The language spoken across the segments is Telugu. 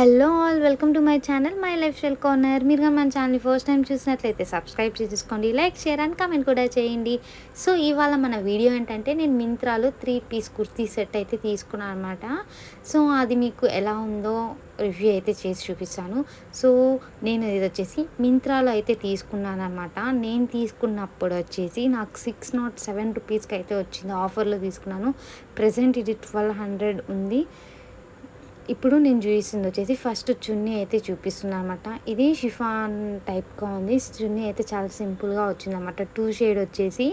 Hello all welcome to my channel my life style corner. మీరు కానీ మన ఛానల్ని ఫస్ట్ టైం చూసినట్లయితే సబ్స్క్రైబ్ చేసుకోండి, లైక్ షేర్ అండ్ కామెంట్ కూడా చేయండి. సో ఇవాళ మన వీడియో ఏంటంటే నేను మింత్రాలో 3 పీస్ కుర్తీ సెట్ అయితే తీసుకున్నాను అనమాట. సో అది మీకు ఎలా ఉందో రివ్యూ అయితే చేసి చూపిస్తాను. సో నేను ఇది వచ్చేసి మింత్రాలో అయితే తీసుకున్నాను అనమాట. నేను తీసుకున్నప్పుడు వచ్చేసి నాకు 607 రూపీస్కి అయితే వచ్చింది. ఆఫర్లో తీసుకున్నాను. ప్రజెంట్ ఇది 1200 ఉంది. ఇప్పుడు నేను చూపిస్తుంది వచ్చేసి ఫస్ట్ చున్నీ అయితే చూపిస్తున్నాను అనమాట. ఇది షిఫాన్ టైప్గా ఉంది. చున్నీ అయితే చాలా సింపుల్గా వచ్చిందన్నమాట. 2 షేడ్ వచ్చేసి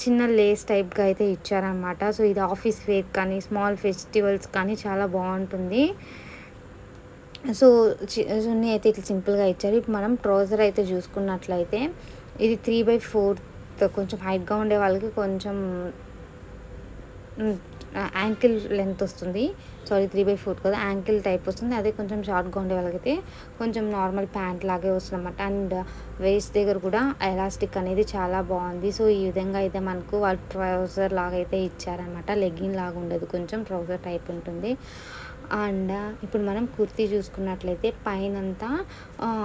చిన్న లేస్ టైప్గా అయితే ఇచ్చారనమాట. సో ఇది ఆఫీస్ వేర్ కానీ స్మాల్ ఫెస్టివల్స్ కానీ చాలా బాగుంటుంది. సో చున్నీ అయితే ఇట్లా సింపుల్గా ఇచ్చారు. ఇప్పుడు మనం ట్రౌజర్ అయితే చూసుకున్నట్లయితే ఇది 3/4 కొంచెం హైట్గా ఉండే వాళ్ళకి కొంచెం యాంకిల్ లెంత్ వస్తుంది. సారీ 3/4 కదా, యాంకిల్ టైప్ వస్తుంది. అదే కొంచెం షార్ట్గా ఉండే వాళ్ళకైతే కొంచెం నార్మల్ ప్యాంట్ లాగే వస్తుంది అనమాట. అండ్ వేస్ట్ దగ్గర కూడా ఎలాస్టిక్ అనేది చాలా బాగుంది. సో ఈ విధంగా అయితే మనకు వాళ్ళు ట్రౌజర్ లాగా అయితే ఇచ్చారనమాట. లెగ్గిన్ లాగా ఉండదు, కొంచెం ట్రౌజర్ టైప్ ఉంటుంది. అండ్ ఇప్పుడు మనం కుర్తీ చూసుకున్నట్లయితే పైనంతా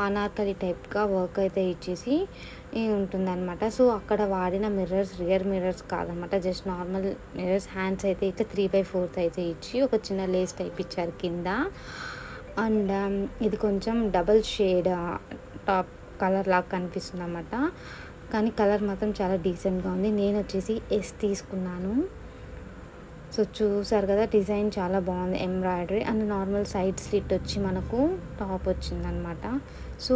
అనార్కలి టైప్గా వర్క్ అయితే ఇచ్చేసి ఉంటుందన్నమాట. సో అక్కడ వాడిన మిర్రర్స్ రియర్ మిర్రర్స్ కాదనమాట, జస్ట్ నార్మల్ మిర్రర్స్. హ్యాండ్స్ అయితే ఇట్లా 3/4 అయితే ఇచ్చి ఒక చిన్న లేస్ టైప్ ఇచ్చారు కింద. అండ్ ఇది కొంచెం డబల్ షేడ్ టాప్ కలర్ లాగా కనిపిస్తుంది అన్నమాట. కానీ కలర్ మాత్రం చాలా డీసెంట్గా ఉంది. నేను వచ్చేసి ఎస్ తీసుకున్నాను. సో చూసారు కదా, డిజైన్ చాలా బాగుంది, embroidery and normal side slit వచ్చి మనకు టాప్ వచ్చిందనమాట. సో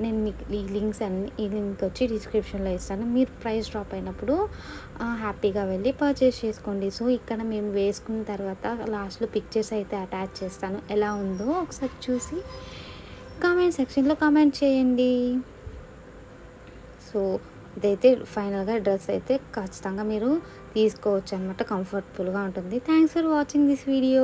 నేను మీకు ఈ లింక్ వచ్చి డిస్క్రిప్షన్లో ఇస్తాను. మీరు ప్రైస్ డ్రాప్ అయినప్పుడు హ్యాపీగా వెళ్ళి పర్చేస్ చేసుకోండి. సో ఇక్కడ మేము వేసుకున్న తర్వాత లాస్ట్లో పిక్చర్స్ అయితే అటాచ్ చేస్తాను. ఎలా ఉందో ఒకసారి చూసి కామెంట్ సెక్షన్లో కామెంట్ చేయండి. సో ఇదైతే ఫైనల్గా డ్రెస్ అయితే ఖచ్చితంగా మీరు తీసుకోవచ్చు అనమాట. కంఫర్టబుల్గా ఉంటుంది. Thanks for watching this video.